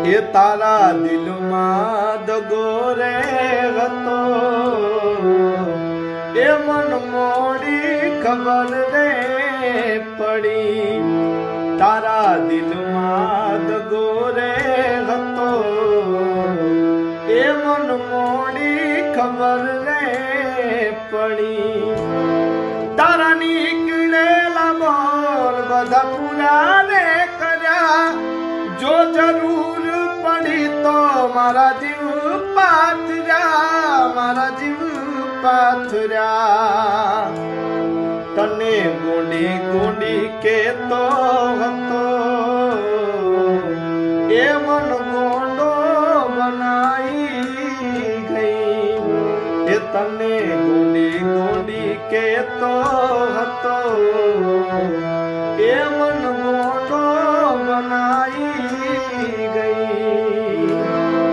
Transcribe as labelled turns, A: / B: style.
A: એ તારા દિલમાં દગો રે હતો એ મન મોડી ખબર રે પડી તારા દિલમાં દગો રે હતો એ મન મોડી ખબર રે પડી તારા નીકળેલા બોલ બધા પૂરા રે કર્યા જો જરૂર પડી તો મારા જીવ પાથર્યા તને ગોંડી ગોંડી કેતો હતો એ મન ગોંડો બનાઈ ગઈ એ તને ગોંડી ગોંડી કેતો